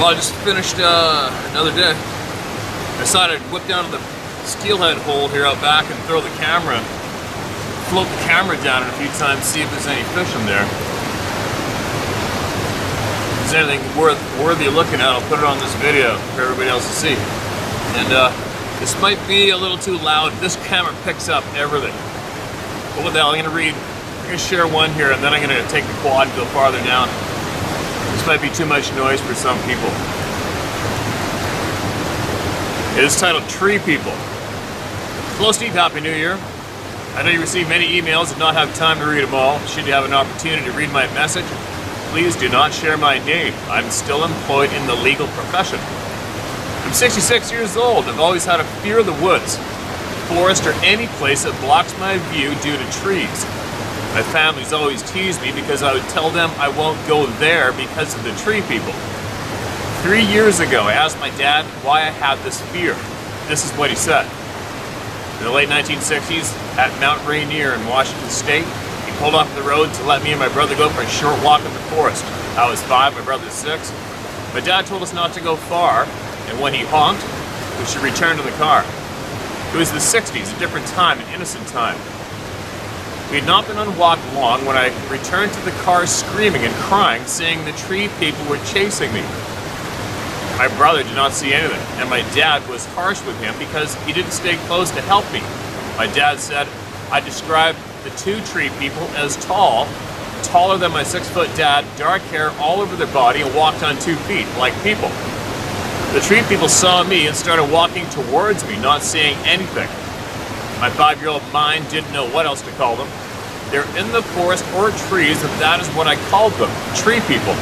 Well, I just finished another day. I decided to whip down to the steelhead hole here out back and throw the camera, float the camera down it a few times, see if there's any fish in there. If there's anything worthy of looking at, I'll put it on this video for everybody else to see. And this might be a little too loud. This camera picks up everything. But what the hell, I'm gonna share one here, and then I'm gonna take the quad and go farther down. This might be too much noise for some people. It is titled Tree People. Hello Steve, Happy New Year. I know you received many emails and not have time to read them all. Should you have an opportunity to read my message, please do not share my name. I'm still employed in the legal profession. I'm 66 years old. I've always had a fear of the woods, forest, or any place that blocks my view due to trees. My family's always teased me because I would tell them I won't go there because of the tree people. 3 years ago, I asked my dad why I had this fear. This is what he said. In the late 1960s, at Mount Rainier in Washington State, he pulled off the road to let me and my brother go for a short walk in the forest. I was 5, my brother was 6. My dad told us not to go far, and when he honked, we should return to the car. It was the 60s, a different time, an innocent time. We had not been on a walk long when I returned to the car screaming and crying, saying the tree people were chasing me. My brother did not see anything, and my dad was harsh with him because he didn't stay close to help me. My dad said I described the 2 tree people as tall, taller than my 6-foot dad, dark hair all over their body, and walked on 2 feet, like people. The tree people saw me and started walking towards me, not saying anything. My 5-year-old mind didn't know what else to call them. They're in the forest or trees, and that is what I called them, tree people.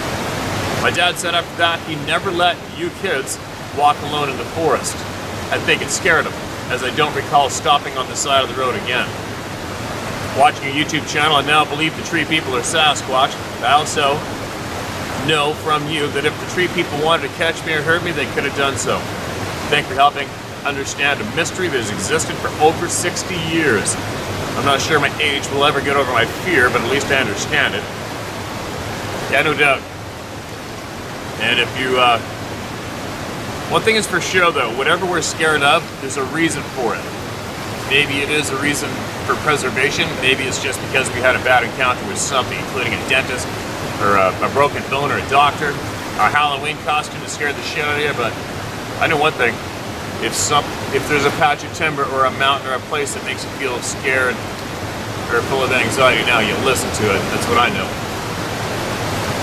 My dad said after that he never let you kids walk alone in the forest. I think it scared him, as I don't recall stopping on the side of the road again. Watching a YouTube channel, I now believe the tree people are Sasquatch. I also know from you that if the tree people wanted to catch me or hurt me, they could have done so. Thank you for helping understand a mystery that has existed for over 60 years. I'm not sure my age will ever get over my fear, but at least I understand it. Yeah, no doubt. And if you, one thing is for sure though, whatever we're scared of, there's a reason for it. Maybe it is a reason for preservation, maybe it's just because we had a bad encounter with something, including a dentist, or a broken bone, or a doctor. Our Halloween costume that scared the shit out of you, but I know one thing. If there's a patch of timber or a mountain or a place that makes you feel scared or full of anxiety, now you listen to it. That's what I know.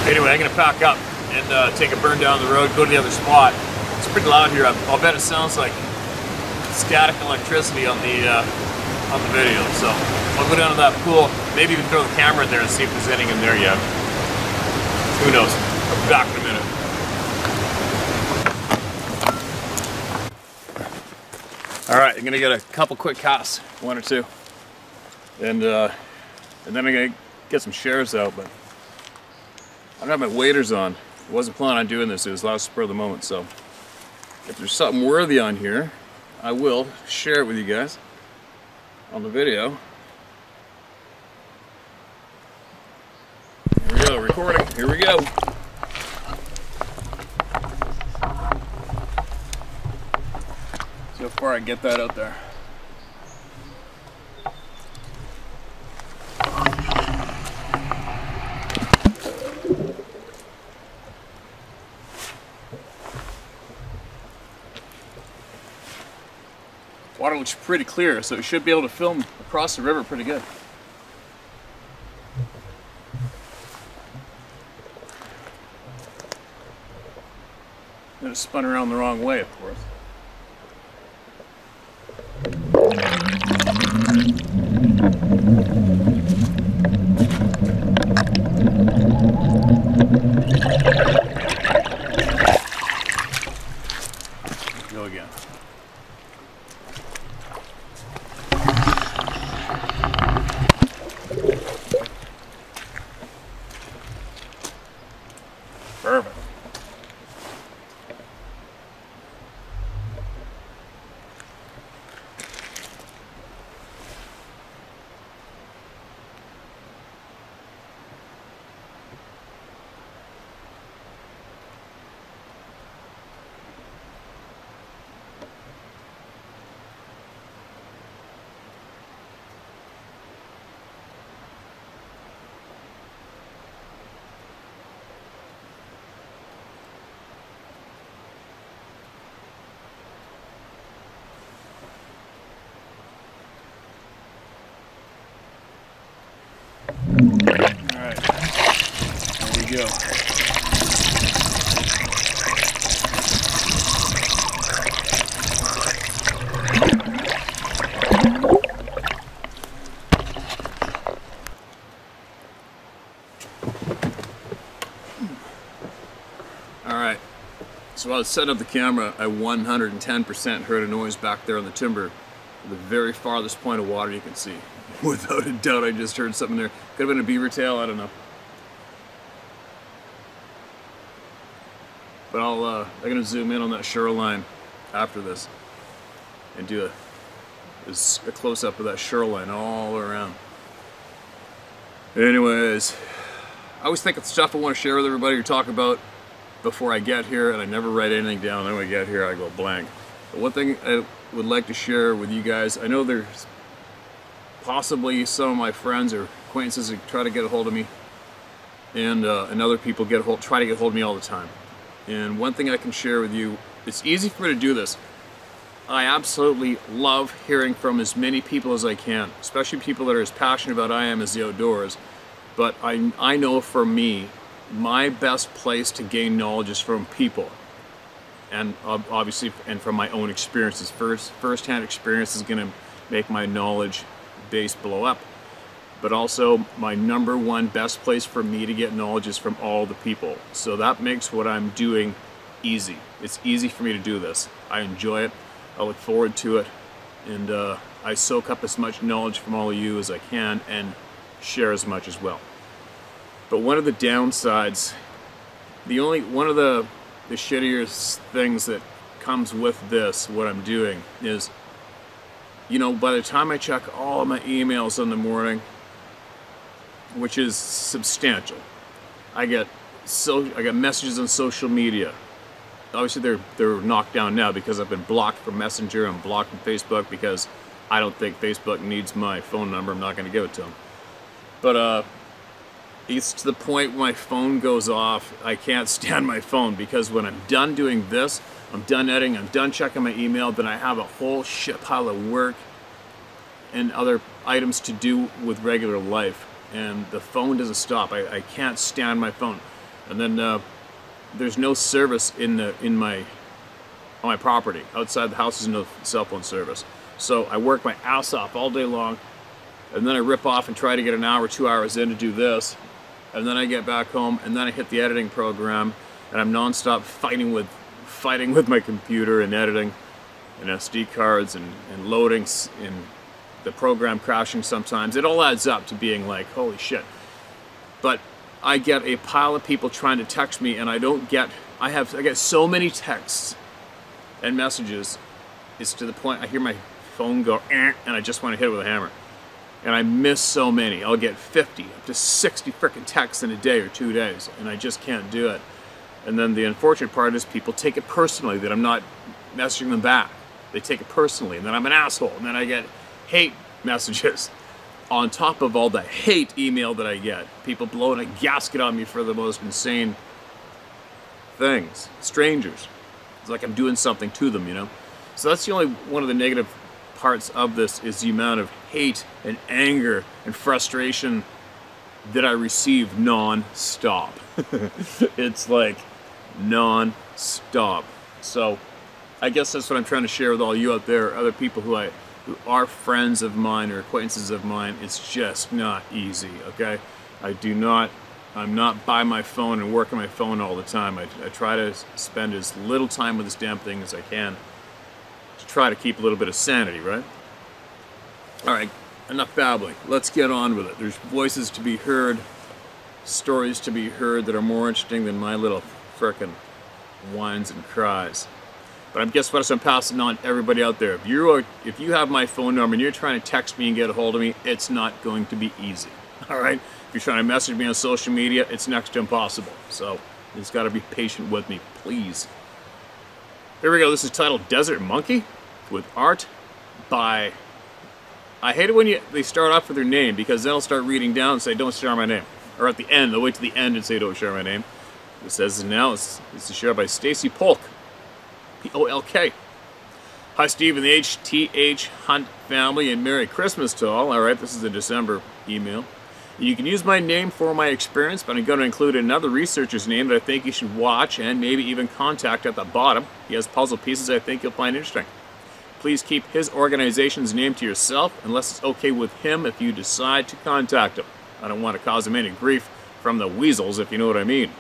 Anyway, I'm gonna pack up and take a burn down the road, go to the other spot. It's pretty loud here. I'll bet it sounds like static electricity on the video. So I'll go down to that pool, maybe even throw the camera in there and see if there's anything in there yet. Who knows? I'll be back in a minute. All right, I'm gonna get a couple quick casts, 1 or 2, and then I'm gonna get some shares out. But I don't have my waders on. I wasn't planning on doing this. It was last spur of the moment. So if there's something worthy on here, I will share it with you guys on the video. Here we go, recording. Here we go. See how far I can get that out there. Water looks pretty clear, so it should be able to film across the river pretty good. Then it spun around the wrong way, of course. Go again. Perfect. go. Alright, so while I was setting up the camera, I 110% heard a noise back there on the timber, the very farthest point of water you can see. Without a doubt, I just heard something there. Could have been a beaver tail, I don't know. But I'm gonna zoom in on that shoreline after this and do a close-up of that shoreline all around. Anyways, I always think of stuff I want to share with everybody or talk about before I get here, and I never write anything down. Then when I get here, I go blank. But one thing I would like to share with you guys, I know there's possibly some of my friends or acquaintances who try to get a hold of me, and other people try to get a hold of me all the time. And one thing I can share with you, it's easy for me to do this. I absolutely love hearing from as many people as I can, especially people that are as passionate about I am as the outdoors. But I know for me, my best place to gain knowledge is from people. And obviously, and from my own experiences. First-hand experience is going to make my knowledge base blow up. But also, my #1 best place for me to get knowledge is from all the people. So that makes what I'm doing easy. It's easy for me to do this. I enjoy it. I look forward to it. And I soak up as much knowledge from all of you as I can and share as much as well. But one of the downsides, one of the shittier things that comes with this, what I'm doing, is, you know, by the time I check all my emails in the morning, which is substantial, I get messages on social media. Obviously they're knocked down now because I've been blocked from Messenger and blocked from Facebook because I don't think Facebook needs my phone number. I'm not going to give it to them. But it's to the point where my phone goes off. I can't stand my phone because when I'm done doing this, I'm done editing, I'm done checking my email, then I have a whole shit pile of work and other items to do with regular life. And the phone doesn't stop. I can't stand my phone. And then there's no service on my property. Outside the house, there's no cell phone service. So I work my ass off all day long, and then I rip off and try to get an hour, 2 hours in to do this. And then I get back home, and then I hit the editing program, and I'm nonstop fighting with my computer and editing, and SD cards and loading, and the program crashing sometimes. It all adds up to being like, holy shit. But I get a pile of people trying to text me, and I get so many texts and messages. It's to the point I hear my phone go, and I just want to hit it with a hammer. And I miss so many. I'll get 50 up to 60 frickin' texts in a day or 2 days, and I just can't do it. And then the unfortunate part is people take it personally that I'm not messaging them back. They take it personally, and then I'm an asshole, and then I get hate messages on top of all the hate email that I get. People blowing a gasket on me for the most insane things. Strangers. It's like I'm doing something to them, you know? So that's the only one of the negative parts of this, is the amount of hate and anger and frustration that I receive non-stop. It's like non-stop. So I guess that's what I'm trying to share with all you out there, other people who are friends of mine or acquaintances of mine. It's just not easy, okay? I'm not by my phone and working my phone all the time. I try to spend as little time with this damn thing as I can to try to keep a little bit of sanity, right? All right, enough babbling. Let's get on with it. There's voices to be heard, stories to be heard that are more interesting than my little frickin' whines and cries. But guess what? So I'm passing on to everybody out there. If you have my phone number and you're trying to text me and get a hold of me, it's not going to be easy. All right? If you're trying to message me on social media, it's next to impossible. So you just got to be patient with me, please. Here we go. This is titled Desert Monkey with art by... I hate it when they start off with their name, because then I'll start reading down and say, don't share my name. Or at the end, they'll wait to the end and say, don't share my name. It says now, it's shared by Stacy Polk. P-O-L-K. Hi, Steve and the HTH Hunt family, and Merry Christmas to all. All right, this is a December email. You can use my name for my experience, but I'm going to include another researcher's name that I think you should watch and maybe even contact at the bottom. He has puzzle pieces I think you'll find interesting. Please keep his organization's name to yourself unless it's okay with him if you decide to contact him. I don't want to cause him any grief from the weasels, if you know what I mean.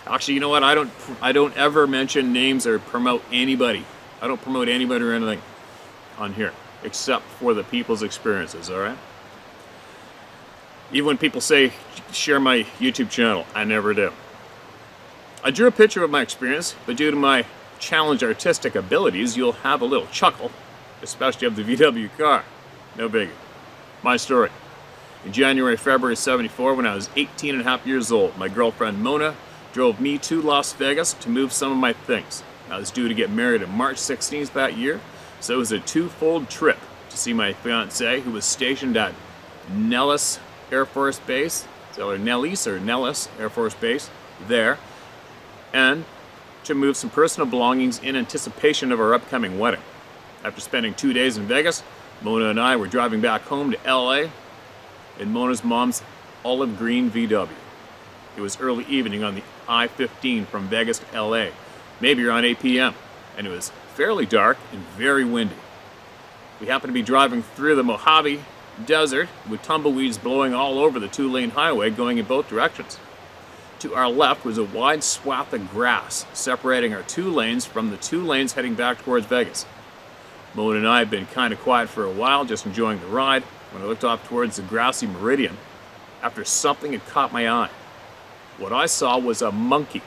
Actually, you know what? I don't ever mention names or promote anybody. I don't promote anybody or anything on here, except for the people's experiences, alright? Even when people say, share my YouTube channel, I never do. I drew a picture of my experience, but due to my challenged artistic abilities, you'll have a little chuckle, especially of the VW car. No biggie. My story. In January, February 74, when I was 18 and a half years old, my girlfriend Mona drove me to Las Vegas to move some of my things. I was due to get married on March 16th that year, so it was a twofold trip to see my fiancée, who was stationed at Nellis Air Force Base, or Nellis Air Force Base there, and to move some personal belongings in anticipation of our upcoming wedding. After spending 2 days in Vegas, Mona and I were driving back home to LA in Mona's mom's olive green VW. It was early evening on the I-15 from Vegas to LA, maybe around 8 p.m., and it was fairly dark and very windy. We happened to be driving through the Mojave Desert with tumbleweeds blowing all over the two-lane highway going in both directions. To our left was a wide swath of grass separating our two lanes from the two lanes heading back towards Vegas. Mona and I had been kind of quiet for a while, just enjoying the ride, when I looked off towards the grassy meridian after something had caught my eye. What I saw was a monkey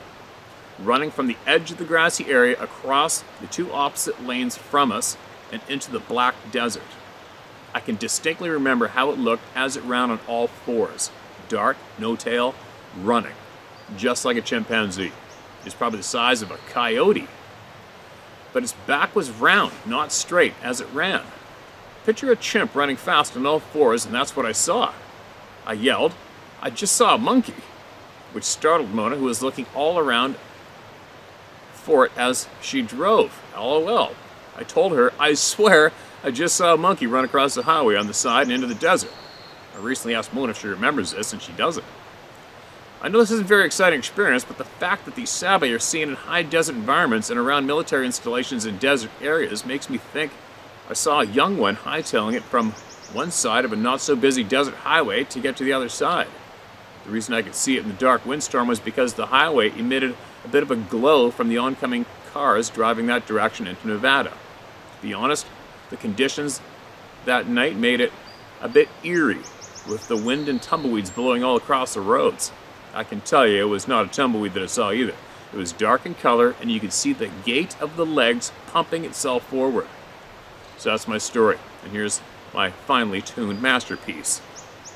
running from the edge of the grassy area across the two opposite lanes from us and into the black desert. I can distinctly remember how it looked as it ran on all fours. Dark, no tail, running. Just like a chimpanzee. It's probably the size of a coyote. But its back was round, not straight, as it ran. Picture a chimp running fast on all fours, and that's what I saw. I yelled, "I just saw a monkey," which startled Mona, who was looking all around for it as she drove. LOL. I told her, I swear, I just saw a monkey run across the highway on the side and into the desert. I recently asked Mona if she remembers this, and she doesn't. I know this isn't a very exciting experience, but the fact that these sabi are seen in high desert environments and around military installations in desert areas makes me think I saw a young one hightailing it from one side of a not-so-busy desert highway to get to the other side. The reason I could see it in the dark windstorm was because the highway emitted a bit of a glow from the oncoming cars driving that direction into Nevada. To be honest, the conditions that night made it a bit eerie, with the wind and tumbleweeds blowing all across the roads. I can tell you it was not a tumbleweed that I saw either. It was dark in color, and you could see the gait of the legs pumping itself forward. So that's my story, and here's my finely tuned masterpiece.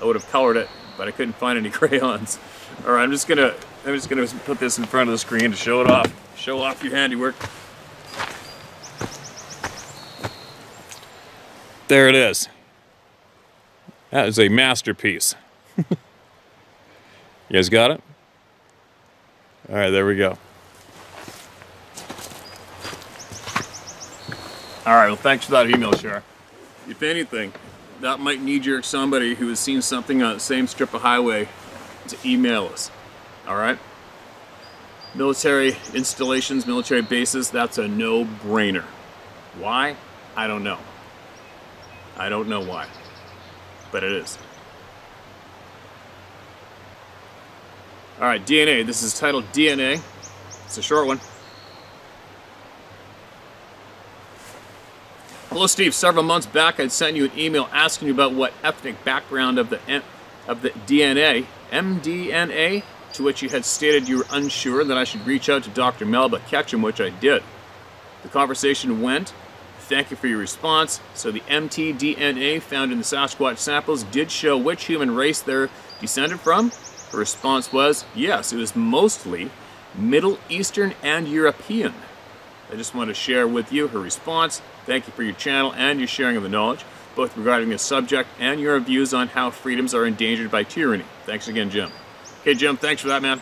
I would have colored it, but I couldn't find any crayons. All right, I'm just gonna put this in front of the screen to show it off. Show off your handiwork. There it is. That is a masterpiece. You guys got it? All right, there we go. All right, well, thanks for that email, Shar. If anything, that might knee-jerk somebody who has seen something on the same strip of highway to email us. All right? Military installations, military bases, that's a no-brainer. Why? I don't know. I don't know why, but it is. All right, DNA. This is titled DNA. It's a short one. Hello, Steve. Several months back, I'd sent you an email asking you about what ethnic background of the DNA, mDNA, to which you had stated you were unsure that I should reach out to Dr. Melba Ketchum, which I did. The conversation went, thank you for your response. So the mtDNA found in the Sasquatch samples did show which human race they're descended from. Her response was, yes, it was mostly Middle Eastern and European. I just want to share with you her response. Thank you for your channel and your sharing of the knowledge, both regarding this subject and your views on how freedoms are endangered by tyranny. Thanks again, Jim. Okay, Jim, thanks for that, man.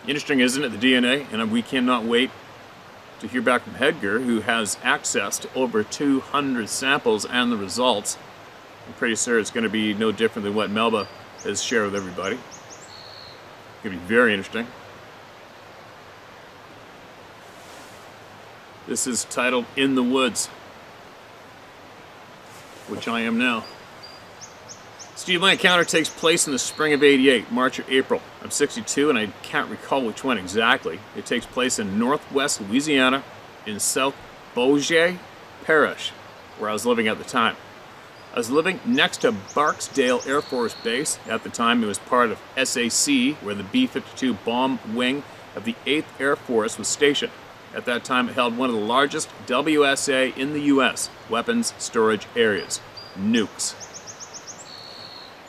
Interesting, isn't it, the DNA? And we cannot wait to hear back from Edgar, who has access to over 200 samples and the results. I'm pretty sure it's going to be no different than what Melba is share with everybody. It's going to be very interesting. This is titled In the Woods, which I am now. Steve, my encounter takes place in the spring of '88, March or April. I'm 62 and I can't recall which one exactly. It takes place in northwest Louisiana in South Bossier Parish, where I was living at the time. I was living next to Barksdale Air Force Base. At the time, it was part of SAC, where the B-52 bomb wing of the 8th Air Force was stationed. At that time, it held one of the largest WSA in the U.S. weapons storage areas, nukes.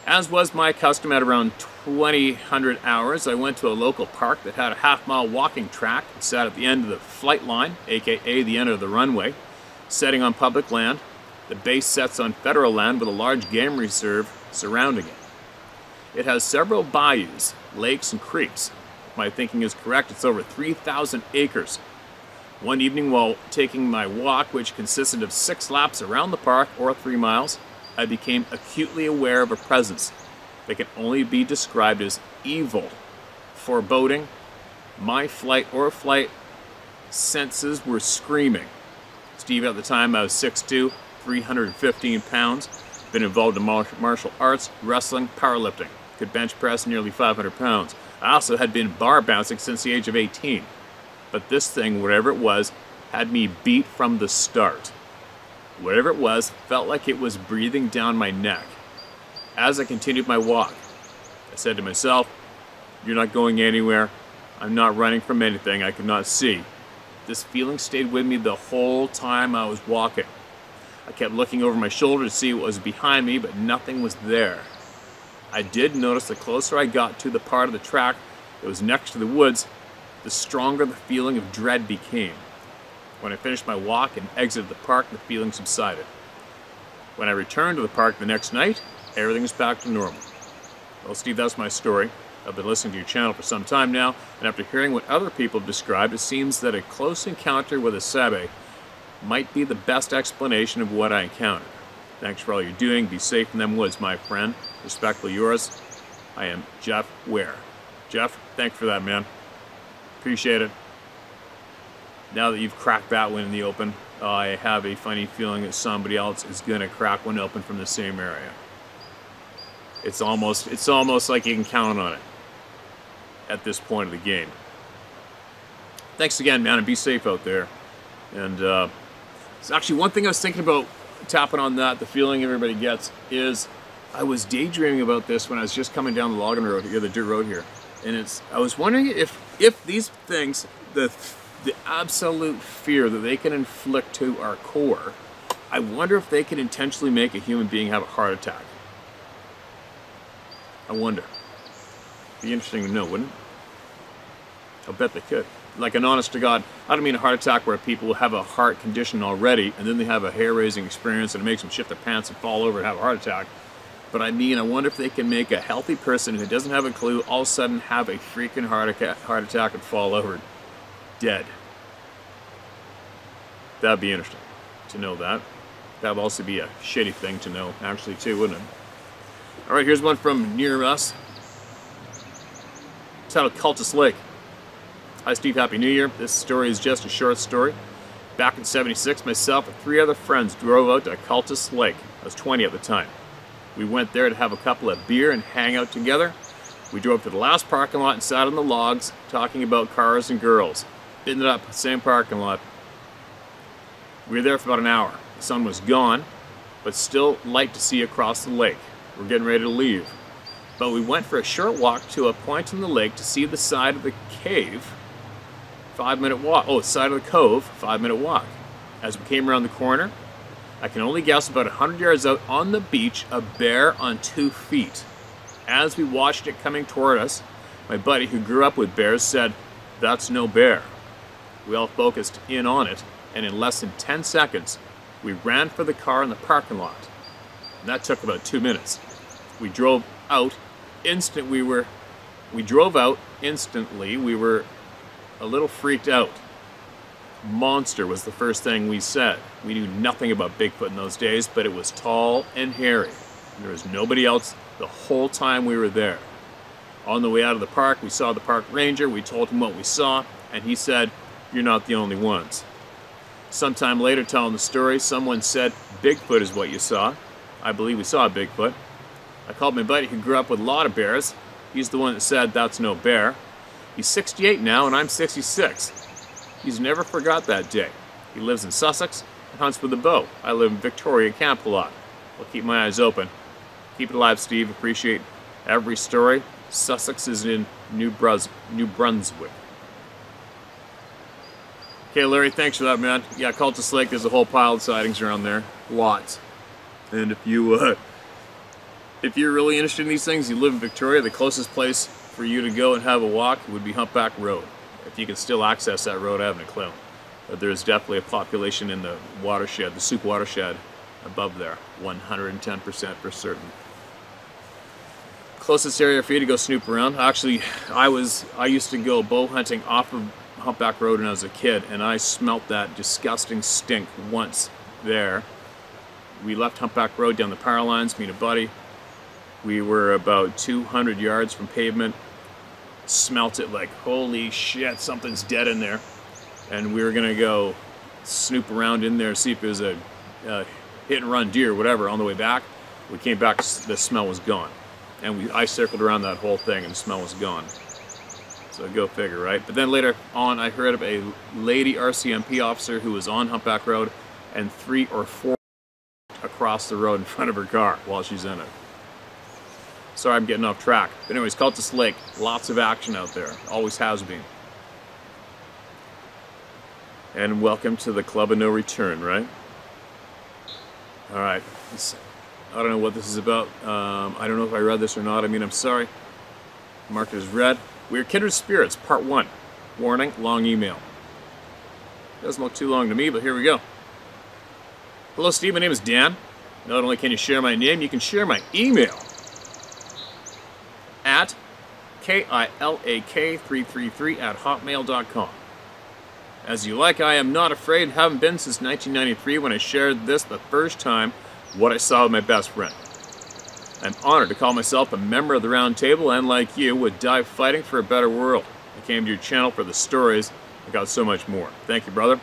As was my custom, at around 2000 hours, I went to a local park that had a half-mile walking track and sat at the end of the flight line, aka the end of the runway, setting on public land. The base sets on federal land with a large game reserve surrounding it. It has several bayous, lakes, and creeks. If my thinking is correct, it's over 3,000 acres. One evening while taking my walk, which consisted of 6 laps around the park, or 3 miles, I became acutely aware of a presence that can only be described as evil, foreboding. My flight senses were screaming. Steve, at the time I was 6'2", 315 pounds, been involved in martial arts, wrestling, powerlifting, could bench press nearly 500 pounds. I also had been bar bouncing since the age of 18. But this thing, whatever it was, had me beat from the start. Whatever it was, felt like it was breathing down my neck. As I continued my walk, I said to myself, "You're not going anywhere. I'm not running from anything I could not see." This feeling stayed with me the whole time I was walking. I kept looking over my shoulder to see what was behind me, but nothing was there. I did notice the closer I got to the part of the track that was next to the woods, the stronger the feeling of dread became. When I finished my walk and exited the park, the feeling subsided. When I returned to the park the next night, everything was back to normal. Well, Steve, that's my story. I've been listening to your channel for some time now, and after hearing what other people have described, it seems that a close encounter with a sabe might be the best explanation of what I encountered. Thanks for all you're doing. Be safe in them woods, my friend. Respectfully yours, I am Jeff Ware. Jeff, thanks for that, man. Appreciate it. Now that you've cracked that one in the open, I have a funny feeling that somebody else is going to crack one open from the same area. It's almost like you can count on it at this point of the game. Thanks again, man, and be safe out there. And it's actually one thing I was thinking about, tapping on that, the feeling everybody gets, is I was daydreaming about this when I was just coming down the logging road here, the dirt road here. And I was wondering if these things, the absolute fear that they can inflict to our core, I wonder if they can intentionally make a human being have a heart attack. I wonder. Be interesting to know, wouldn't it? I'll bet they could. Like an honest to God, I don't mean a heart attack where people have a heart condition already and then they have a hair-raising experience and it makes them shit their pants and fall over and have a heart attack. But I mean, I wonder if they can make a healthy person who doesn't have a clue all of a sudden have a freaking heart attack and fall over dead. That'd be interesting to know that. That'd also be a shitty thing to know, actually, too, wouldn't it? All right, here's one from near us. Titled Cultus Lake. Hi, Steve. Happy New Year. This story is just a short story. Back in '76, myself and 3 other friends drove out to Cultus Lake. I was 20 at the time. We went there to have a couple of beer and hang out together. We drove to the last parking lot and sat on the logs talking about cars and girls. Ended up same parking lot. We were there for about an hour. The sun was gone, but still light to see across the lake. We're getting ready to leave. But we went for a short walk to a point in the lake to see the side of the cave. 5-minute walk. Oh, side of the cove, 5-minute walk. As we came around the corner, I can only guess about 100 yards out on the beach, a bear on 2 feet. As we watched it coming toward us, my buddy who grew up with bears said, "That's no bear." We all focused in on it, and in less than 10 seconds, we ran for the car in the parking lot. And that took about 2 minutes. We drove out instantly. We were a little freaked out. Monster was the first thing we said. We knew nothing about Bigfoot in those days, but it was tall and hairy. There was nobody else the whole time we were there. On the way out of the park, we saw the park ranger. We told him what we saw, and he said, "You're not the only ones." Sometime later, telling the story, someone said, "Bigfoot is what you saw." I believe we saw a Bigfoot. I called my buddy who grew up with a lot of bears. He's the one that said, "That's no bear." He's 68 now, and I'm 66. He's never forgot that day. He lives in Sussex and hunts with a bow. I live in Victoria, camp a lot. I'll keep my eyes open. Keep it alive, Steve. Appreciate every story. Sussex is in New Brunswick. Okay, Larry, thanks for that, man. Yeah, Cultus Lake, there's a whole pile of sightings around there. Lots. And if you're really interested in these things, you live in Victoria, the closest place for you to go and have a walk would be Humpback Road. If you can still access that road, I haven't a clue. But there's definitely a population in the watershed, the Soup watershed above there, 110% for certain. Closest area for you to go snoop around. Actually, I used to go bow hunting off of Humpback Road when I was a kid, and I smelt that disgusting stink once there. We left Humpback Road down the power lines, me and a buddy. We were about 200 yards from pavement. Smelt it like, holy shit, something's dead in there. And we were gonna go snoop around in there, see if it was a hit and run deer or whatever. On the way back, we came back, the smell was gone. And I circled around that whole thing and the smell was gone. So go figure, right? But then later on, I heard of a lady RCMP officer who was on Humpback Road and 3 or 4 across the road in front of her car while she's in it. Sorry, I'm getting off track. But anyways, Cultus Lake, lots of action out there. Always has been. And welcome to the Club of No Return, right? Alright. I don't know what this is about. I don't know if I read this or not. I mean, I'm sorry. Marked it as read. We are Kindred Spirits, Part 1. Warning, long email. Doesn't look too long to me, but here we go. Hello, Steve. My name is Dan. Not only can you share my name, you can share my email at kilak333@hotmail.com. As you like, I am not afraid, haven't been since 1993 when I shared this the first time, what I saw with my best friend. I'm honored to call myself a member of the Round Table and, like you, would die fighting for a better world. I came to your channel for the stories. I got so much more. Thank you, brother.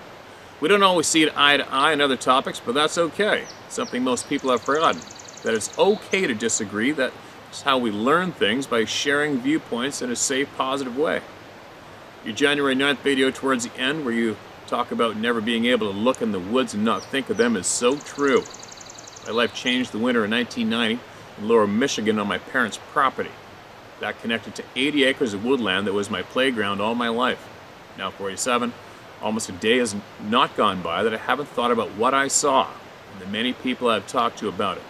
We don't always see it eye to eye on other topics, but that's okay. Something most people have forgotten. That it's okay to disagree. That's how we learn things, by sharing viewpoints in a safe, positive way. Your January 9th video towards the end, where you talk about never being able to look in the woods and not think of them, is so true. My life changed the winter of 1990 in Lower Michigan on my parents' property. That connected to 80 acres of woodland that was my playground all my life. Now 47, almost a day has not gone by that I haven't thought about what I saw and the many people I've talked to about it.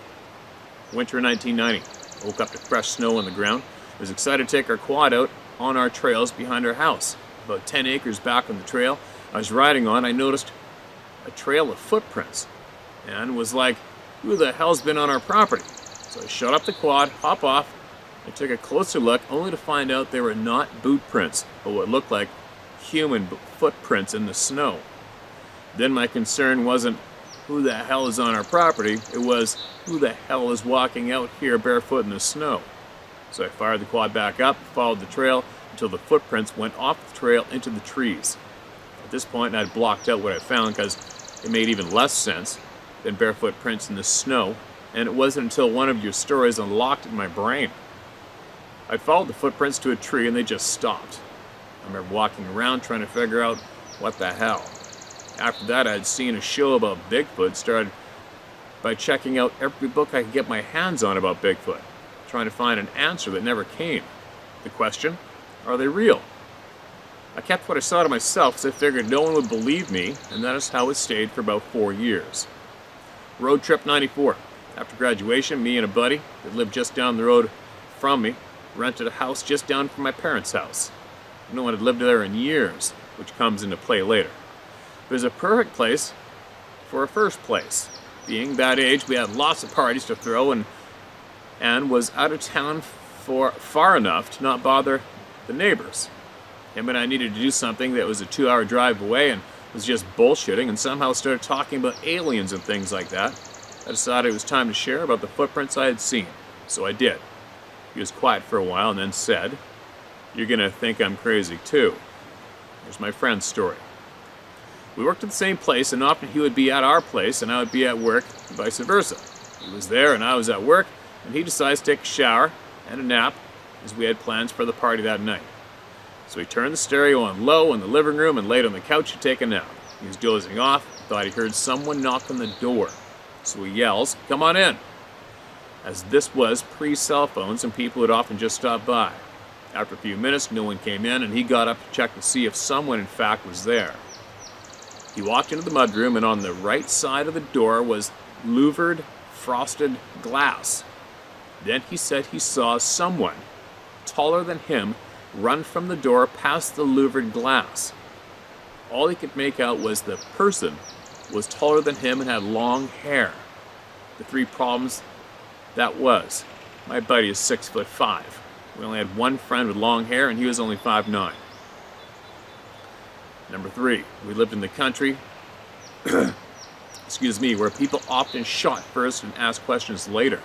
Winter of 1990, I woke up to fresh snow on the ground. I was excited to take our quad out on our trails behind our house. About 10 acres back on the trail I was riding on, I noticed a trail of footprints and was like, who the hell's been on our property? So I shut up the quad, hop off, and took a closer look, only to find out they were not boot prints, but what looked like human footprints in the snow. Then my concern wasn't who the hell is on our property, it was who the hell is walking out here barefoot in the snow. So I fired the quad back up, followed the trail until the footprints went off the trail into the trees. At this point, I'd blocked out what I found because it made even less sense than barefoot prints in the snow, and it wasn't until one of your stories unlocked it in my brain. I followed the footprints to a tree and they just stopped. I remember walking around trying to figure out what the hell. After that, I had seen a show about Bigfoot, started by checking out every book I could get my hands on about Bigfoot, trying to find an answer that never came. The question, are they real? I kept what I saw to myself because I figured no one would believe me, and that is how it stayed for about 4 years. Road trip 94. After graduation, me and a buddy that lived just down the road from me rented a house just down from my parents' house. No one had lived there in years, which comes into play later. It was a perfect place for a first place. Being that age, we had lots of parties to throw and was out of town for far enough to not bother the neighbors. Him and I needed to do something that was a 2-hour drive away and was just bullshitting, and somehow started talking about aliens and things like that. I decided it was time to share about the footprints I had seen, so I did. He was quiet for a while and then said, "You're gonna think I'm crazy too." Here's my friend's story. We worked at the same place, and often he would be at our place and I would be at work, and vice versa. He was there and I was at work, and he decided to take a shower and a nap as we had plans for the party that night. So he turned the stereo on low in the living room and laid on the couch to take a nap. He was dozing off, thought he heard someone knock on the door. So he yells, "Come on in," as this was pre-cell phones and people would often just stop by. After a few minutes, no one came in, and he got up to check to see if someone in fact was there. He walked into the mudroom, and on the right side of the door was louvered frosted glass. Then he said he saw someone taller than him run from the door past the louvered glass. All he could make out was the person was taller than him and had long hair. The three problems that was: my buddy is 6'5". We only had one friend with long hair, and he was only 5'9". Number 3, we lived in the country, excuse me, where people often shot first and asked questions later.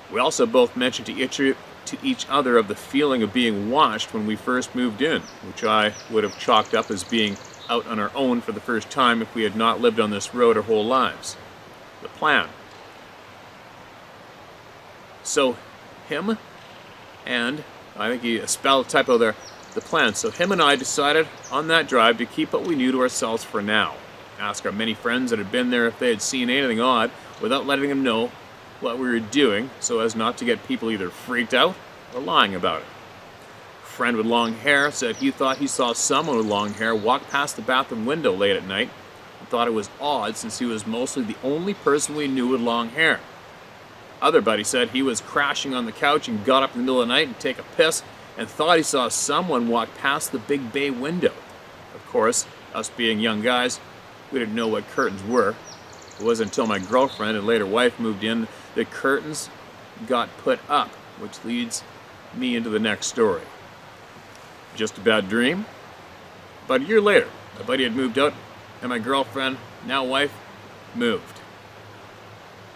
We also both mentioned to each other of the feeling of being watched when we first moved in, which I would have chalked up as being out on our own for the first time if we had not lived on this road our whole lives. The plan. So him and, I think he spelled a typo there, the plan. So him and I decided on that drive to keep what we knew to ourselves for now. Ask our many friends that had been there if they had seen anything odd without letting them know what we were doing, so as not to get people either freaked out or lying about it. A friend with long hair said he thought he saw someone with long hair walk past the bathroom window late at night and thought it was odd since he was mostly the only person we knew with long hair. Other buddy said he was crashing on the couch and got up in the middle of the night and take a piss and thought he saw someone walk past the big bay window. Of course, us being young guys, we didn't know what curtains were. It wasn't until my girlfriend and later wife moved in that curtains got put up, which leads me into the next story. Just a bad dream? About a year later, my buddy had moved out and my girlfriend, now wife, moved.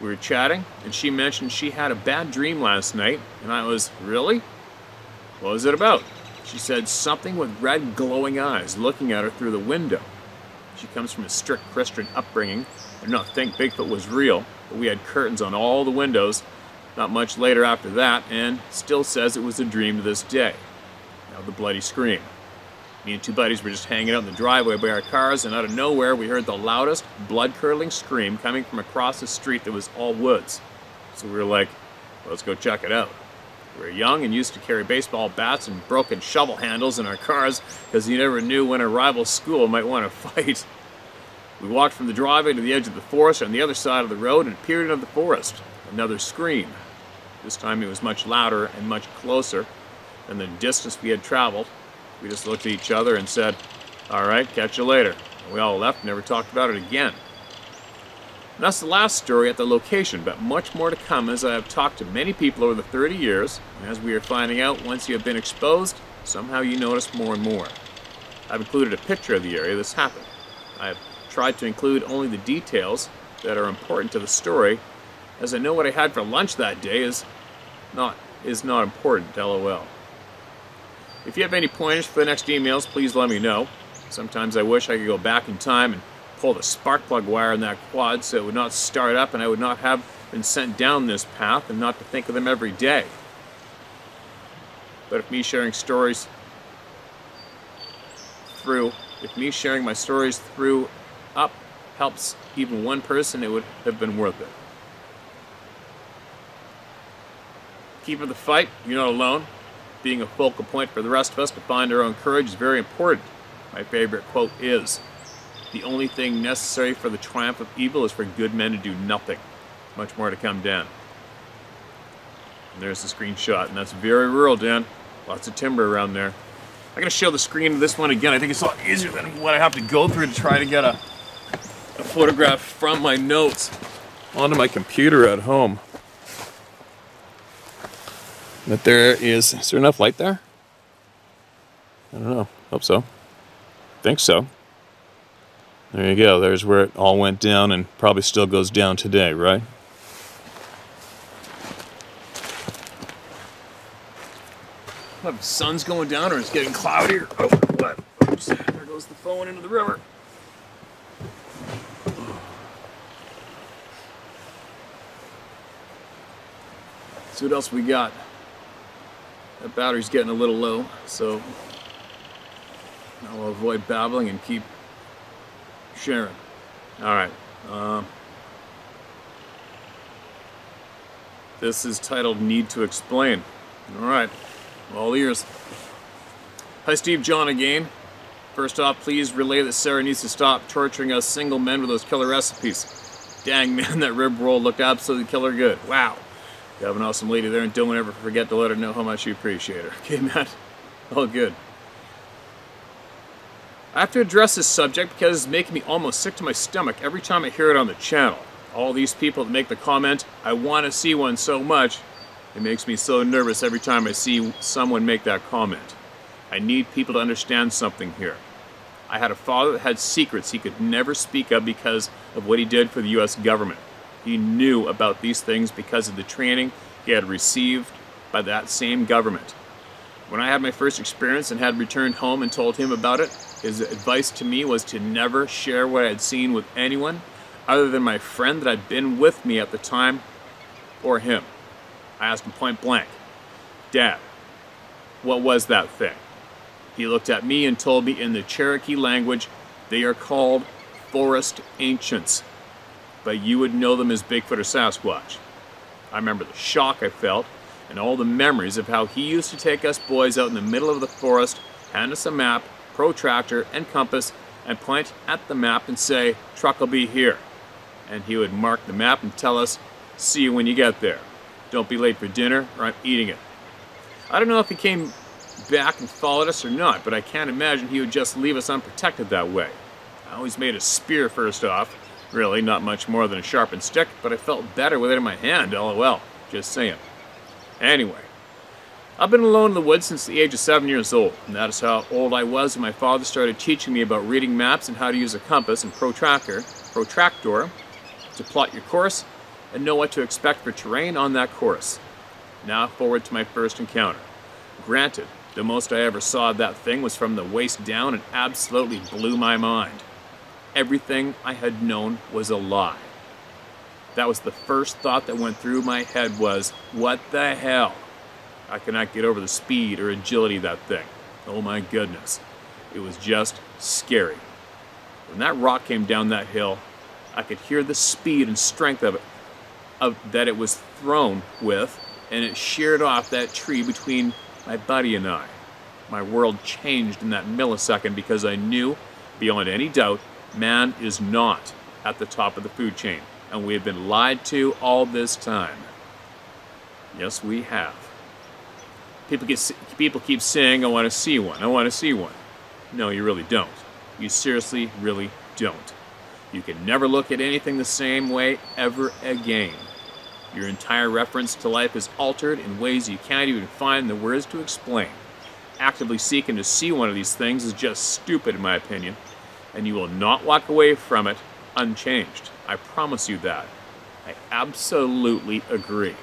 We were chatting and she mentioned she had a bad dream last night, and I was, "Really? What was it about?" She said something with red glowing eyes looking at her through the window. She comes from a strict Christian upbringing and did not think Bigfoot was real, but we had curtains on all the windows not much later after that, and still says it was a dream to this day. Now the bloody scream. Me and two buddies were just hanging out in the driveway by our cars, and out of nowhere we heard the loudest, blood-curdling scream coming from across the street that was all woods. So we were like, well, let's go check it out. We were young and used to carry baseball bats and broken shovel handles in our cars because you never knew when a rival school might want to fight. We walked from the driveway to the edge of the forest on the other side of the road and peered into the forest. Another scream. This time it was much louder and much closer than the distance we had traveled. We just looked at each other and said, "All right, catch you later." And we all left and never talked about it again. And that's the last story at the location, but much more to come as I have talked to many people over the 30 years, and as we are finding out, once you have been exposed, somehow you notice more and more. I've included a picture of the area this happened. I have tried to include only the details that are important to the story, as I know what I had for lunch that day is not important, LOL. If you have any pointers for the next emails, please let me know. Sometimes I wish I could go back in time and pull the spark plug wire in that quad so it would not start up and I would not have been sent down this path and not to think of them every day. But if me sharing my stories through up helps even one person, it would have been worth it. Keep up the fight, you're not alone. Being a focal point for the rest of us to find our own courage is very important. My favorite quote is, "The only thing necessary for the triumph of evil is for good men to do nothing." Much more to come, Dan. And there's the screenshot, and that's very rural, Dan. Lots of timber around there. I'm going to show the screen of this one again. I think it's a lot easier than what I have to go through to try to get a photograph from my notes onto my computer at home. But is there enough light there? I don't know. Hope so. Think so. There you go. There's where it all went down and probably still goes down today, right? The sun's going down or it's getting cloudier. Oh, what? Oops. There goes the phone into the river. So what else we got? That battery's getting a little low, so I'll avoid babbling and keep sharing. Alright. This is titled Need to Explain. Alright. All ears. Hi, Steve, John again. First off, please relay that Sarah needs to stop torturing us single men with those killer recipes. Dang, man, that rib roll looked absolutely killer good. Wow. You have an awesome lady there, and don't ever forget to let her know how much you appreciate her. Okay, Matt? All good. I have to address this subject because it's making me almost sick to my stomach every time I hear it on the channel. All these people that make the comment, I want to see one so much. It makes me so nervous every time I see someone make that comment. I need people to understand something here. I had a father that had secrets he could never speak of because of what he did for the U.S. government. He knew about these things because of the training he had received by that same government. When I had my first experience and had returned home and told him about it, his advice to me was to never share what I had seen with anyone other than my friend that had been with me at the time or him. I asked him point blank, Dad, what was that thing? He looked at me and told me in the Cherokee language, they are called forest ancients, but you would know them as Bigfoot or Sasquatch. I remember the shock I felt and all the memories of how he used to take us boys out in the middle of the forest, hand us a map, protractor, and compass, and point at the map and say, truck will be here. And he would mark the map and tell us, see you when you get there. Don't be late for dinner or I'm eating it. I don't know if he came back and followed us or not, but I can't imagine he would just leave us unprotected that way. I always made a spear first off. Really, not much more than a sharpened stick, but I felt better with it in my hand, lol. Just saying. Anyway, I've been alone in the woods since the age of 7 years old, and that is how old I was when my father started teaching me about reading maps and how to use a compass and protractor to plot your course and know what to expect for terrain on that course. Now forward to my first encounter. Granted, the most I ever saw of that thing was from the waist down and absolutely blew my mind. Everything I had known was a lie. That was the first thought that went through my head was, what the hell? I cannot get over the speed or agility of that thing. Oh my goodness. It was just scary. When that rock came down that hill, I could hear the speed and strength of it, that it was thrown with, and it sheared off that tree between my buddy and I. My world changed in that millisecond because I knew, beyond any doubt, man is not at the top of the food chain, and we have been lied to all this time. Yes, we have. People keep saying, I want to see one, I want to see one. No, you really don't. You seriously, really don't. You can never look at anything the same way ever again. Your entire reference to life is altered in ways you can't even find the words to explain. Actively seeking to see one of these things is just stupid in my opinion, and you will not walk away from it unchanged. I promise you that. I absolutely agree.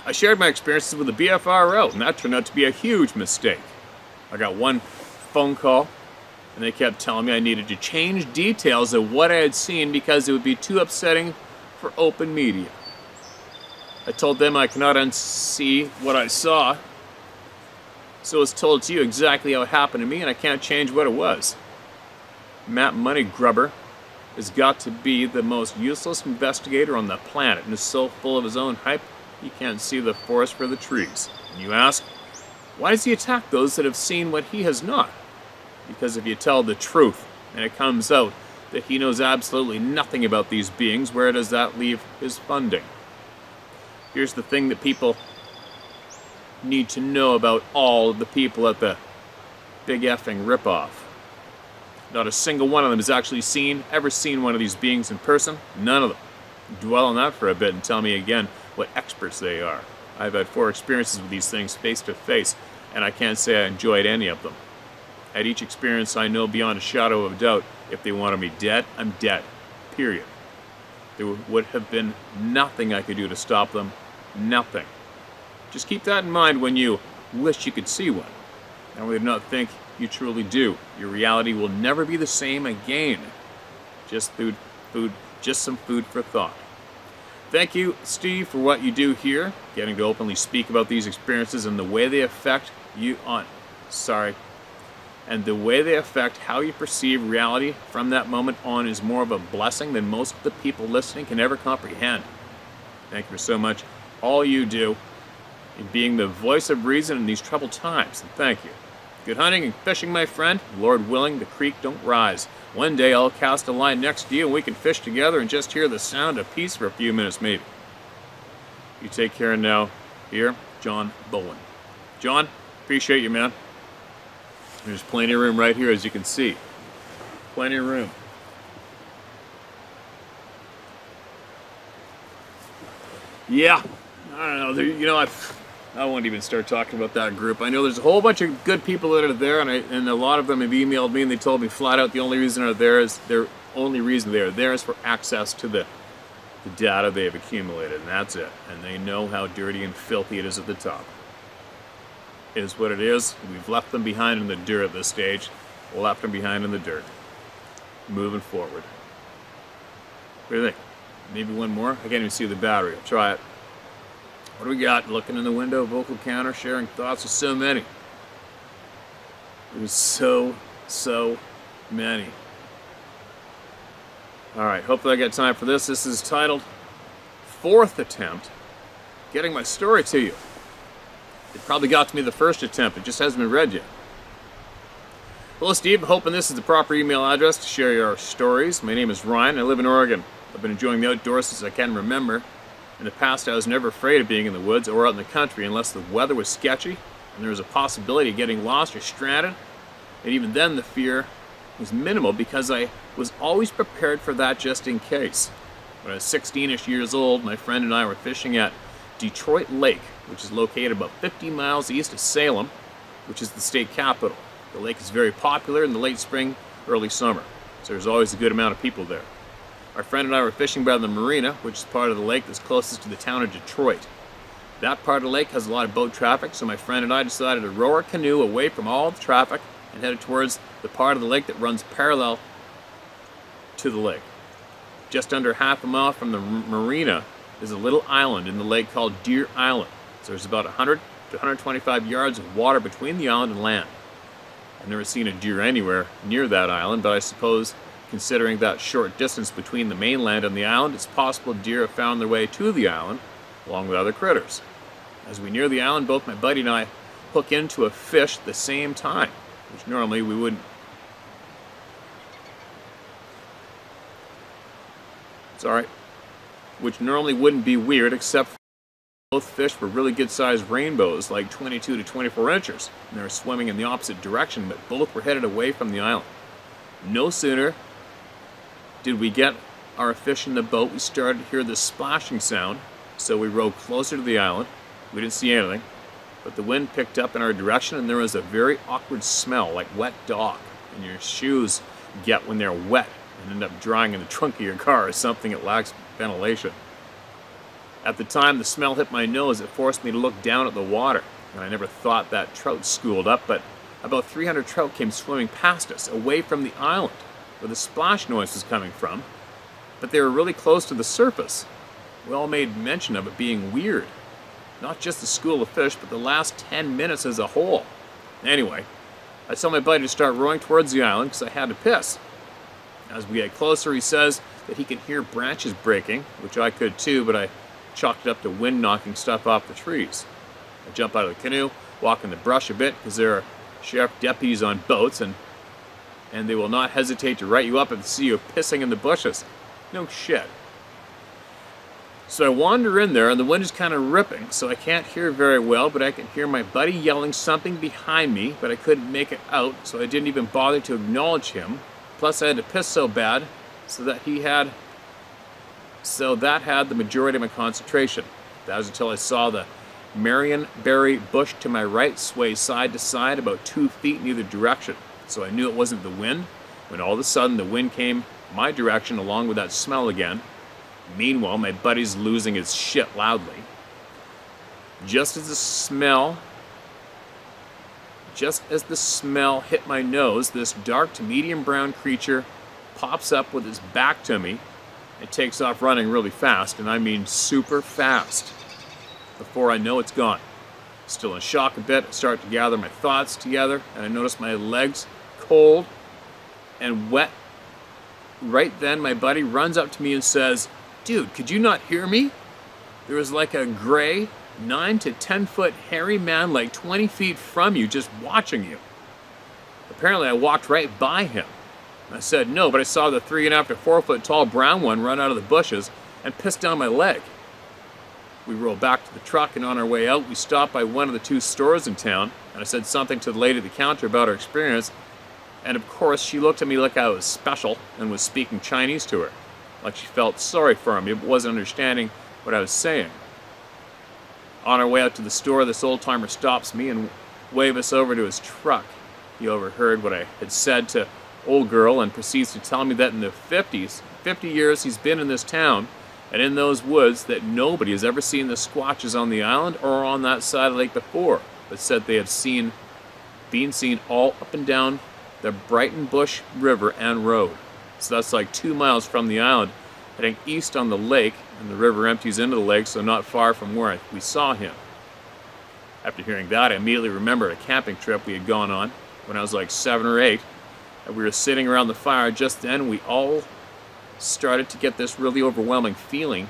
I shared my experiences with the BFRO, and that turned out to be a huge mistake. I got one phone call, and they kept telling me I needed to change details of what I had seen because it would be too upsetting for open media. I told them I cannot unsee what I saw, so it's told to you exactly how it happened to me, and I can't change what it was. Matt Money Grubber has got to be the most useless investigator on the planet and is so full of his own hype he can't see the forest for the trees. And you ask, why does he attack those that have seen what he has not? Because if you tell the truth and it comes out that he knows absolutely nothing about these beings, where does that leave his funding? Here's the thing that people need to know about all of the people at the big effing ripoff. Not a single one of them has actually ever seen one of these beings in person. None of them. Dwell on that for a bit and tell me again what experts they are. I've had 4 experiences with these things face to face, and I can't say I enjoyed any of them. At each experience, I know beyond a shadow of a doubt, if they wanted me dead, I'm dead. Period. There would have been nothing I could do to stop them. Nothing. Just keep that in mind when you wish you could see one. I would not think you truly do. Your reality will never be the same again. Just some food for thought. Thank you, Steve, for what you do here, getting to openly speak about these experiences and the way they affect you and the way they affect how you perceive reality from that moment on is more of a blessing than most of the people listening can ever comprehend. Thank you so much, all you do, in being the voice of reason in these troubled times, and thank you. Good hunting and fishing, my friend. Lord willing, the creek don't rise. One day I'll cast a line next to you and we can fish together and just hear the sound of peace for a few minutes maybe. You take care now. Here, John Bowen. John, appreciate you, man. There's plenty of room right here, as you can see. Plenty of room. Yeah, I don't know. I won't even start talking about that group. I know there's a whole bunch of good people that are there, and a lot of them have emailed me, and they told me flat out the only reason they are there is for access to the data they have accumulated, and that's it. And they know how dirty and filthy it is at the top. It is what it is. We've left them behind in the dirt at this stage. Left them behind in the dirt. Moving forward. What do you think? Maybe one more? I can't even see the battery. I'll try it. What do we got? Looking in the window, vocal counter, sharing thoughts. There's so many. There's so many. Alright, hopefully I got time for this. This is titled, Fourth Attempt, Getting My Story to You. It probably got to me the first attempt. It just hasn't been read yet. Hello, Steve. I'm hoping this is the proper email address to share your stories. My name is Ryan. I live in Oregon. I've been enjoying the outdoors since I can remember. In the past, I was never afraid of being in the woods or out in the country unless the weather was sketchy and there was a possibility of getting lost or stranded. And even then, the fear was minimal because I was always prepared for that just in case. When I was 16-ish years old, my friend and I were fishing at Detroit Lake, which is located about 50 miles east of Salem, which is the state capital. The lake is very popular in the late spring, early summer, so there's always a good amount of people there. Our friend and I were fishing by the marina, which is part of the lake that's closest to the town of Detroit. That part of the lake has a lot of boat traffic, so my friend and I decided to row our canoe away from all the traffic and headed towards the part of the lake that runs parallel to the lake. Just under half a mile from the marina is a little island in the lake called Deer Island. So there's about 100 to 125 yards of water between the island and land. I've never seen a deer anywhere near that island, but I suppose considering that short distance between the mainland and the island, it's possible deer have found their way to the island, along with other critters. As we near the island, both my buddy and I hook into a fish at the same time, which normally we wouldn't. It's alright. Which normally wouldn't be weird, except for both fish were really good-sized rainbows, like 22 to 24 inches, and they were swimming in the opposite direction, but both were headed away from the island. No sooner did we get our fish in the boat, we started to hear this splashing sound, so we rowed closer to the island. We didn't see anything, but the wind picked up in our direction and there was a very awkward smell, like wet dog, and your shoes get when they're wet and end up drying in the trunk of your car or something that lacks ventilation. At the time the smell hit my nose, it forced me to look down at the water, and I never thought that trout schooled up, but about 300 trout came swimming past us, away from the island, where the splash noise was coming from, but they were really close to the surface. We all made mention of it being weird. Not just the school of fish, but the last 10 minutes as a whole. Anyway, I told my buddy to start rowing towards the island because I had to piss. As we get closer, he says that he can hear branches breaking, which I could too, but I chalked it up to wind knocking stuff off the trees. I jump out of the canoe, walk in the brush a bit because there are sheriff deputies on boats, and they will not hesitate to write you up if they see you pissing in the bushes. No shit. So I wander in there, and the wind is kind of ripping, so I can't hear very well, but I can hear my buddy yelling something behind me, but I couldn't make it out, so I didn't even bother to acknowledge him. Plus I had to piss so bad, so that had the majority of my concentration. That was until I saw the Marionberry bush to my right sway side to side about 2 feet in either direction. So I knew it wasn't the wind, when all of a sudden the wind came my direction along with that smell again. Meanwhile, my buddy's losing his shit loudly. Just as the smell hit my nose, this dark to medium brown creature pops up with his back to me. It takes off running really fast, and I mean super fast. Before I know it's gone. Still in shock a bit, I start to gather my thoughts together, and I notice my legs cold and wet. Right then, my buddy runs up to me and says, "Dude, could you not hear me?" There was like a gray, 9 to 10 foot hairy man like 20 feet from you just watching you. Apparently I walked right by him. I said no, but I saw the 3.5 to 4 foot tall brown one run out of the bushes and piss down my leg. We rolled back to the truck, and on our way out we stopped by one of the 2 stores in town, and I said something to the lady at the counter about our experience, and of course she looked at me like I was special and was speaking Chinese to her, like she felt sorry for me but wasn't understanding what I was saying. On our way out to the store, this old-timer stops me and waves us over to his truck. He overheard what I had said to old girl and proceeds to tell me that in the 50 years he's been in this town and in those woods, that nobody has ever seen the squatches on the island or on that side of the lake before, but said they have been seen all up and down the Brighton Bush River and road. So that's like 2 miles from the island, heading east on the lake, and the river empties into the lake, so not far from where we saw him. After hearing that, I immediately remembered a camping trip we had gone on when I was like 7 or 8, and we were sitting around the fire. Just then, we all started to get this really overwhelming feeling.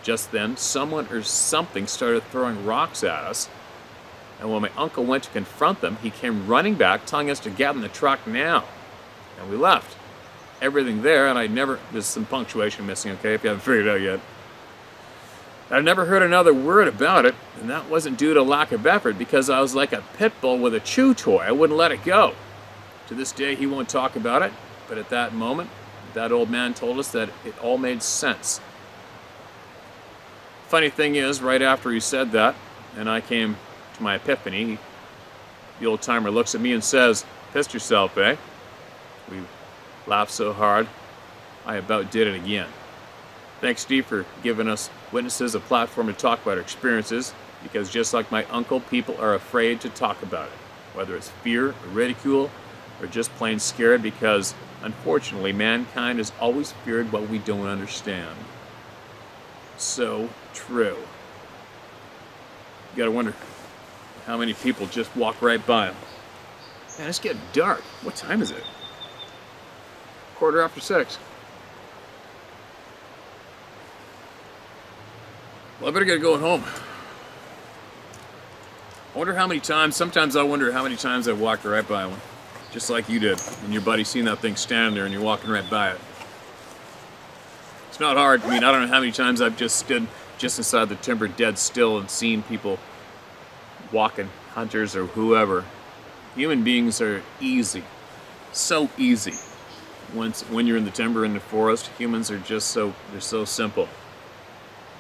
Just then, someone or something started throwing rocks at us, and when my uncle went to confront them, he came running back, telling us to get in the truck now, and we left. Everything there, and there's some punctuation missing, okay, if you haven't figured it out yet. I'd never heard another word about it, and that wasn't due to lack of effort, because I was like a pit bull with a chew toy. I wouldn't let it go. To this day, he won't talk about it, but at that moment, that old man told us that it all made sense. Funny thing is, right after he said that, and I came to my epiphany, the old timer looks at me and says, "Pissed yourself, eh?" We laughed so hard, I about did it again. Thanks, Steve, for giving us witnesses a platform to talk about our experiences, because just like my uncle, people are afraid to talk about it, whether it's fear or ridicule or just plain scared, because unfortunately mankind has always feared what we don't understand. So true. You gotta wonder how many people just walk right by them. Man, it's getting dark. What time is it? 6:15. Well, I better get going home. I wonder how many times, sometimes I wonder how many times I've walked right by one. Just like you did, and your buddy seen that thing standing there and you're walking right by it. It's not hard. I mean, I don't know how many times I've just stood just inside the timber dead still and seen people walking, hunters or whoever. Human beings are easy. So easy. When you're in the timber, in the forest, humans are just they're so simple.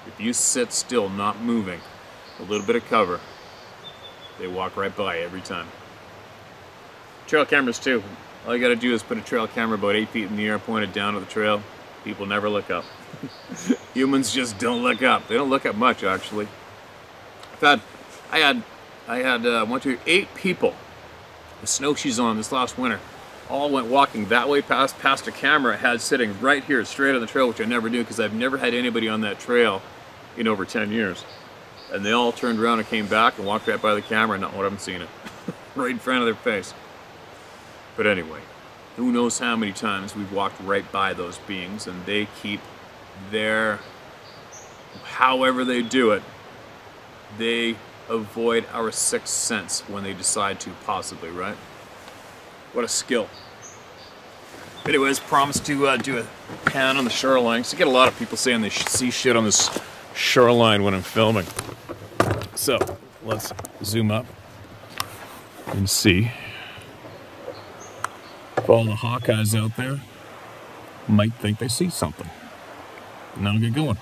If you sit still, not moving, a little bit of cover, they walk right by every time. Trail cameras too. All you gotta do is put a trail camera about 8 feet in the air, pointed down to the trail. People never look up. Humans just don't look up. They don't look up much, actually. I had 8 people with snowshoes on this last winter. All went walking that way past a camera I had sitting right here, straight on the trail, which I never do because I've never had anybody on that trail in over 10 years. And they all turned around and came back and walked right by the camera and not one of them seen it. Right in front of their face. But anyway, who knows how many times we've walked right by those beings, and they keep however they do it, they avoid our sixth sense when they decide to, possibly, right? What a skill. Anyways, promised to do a pan on the shoreline. So I get a lot of people saying they see shit on this shoreline when I'm filming. So let's zoom up and see if all the Hawkeyes out there might think they see something. And then I'll get going.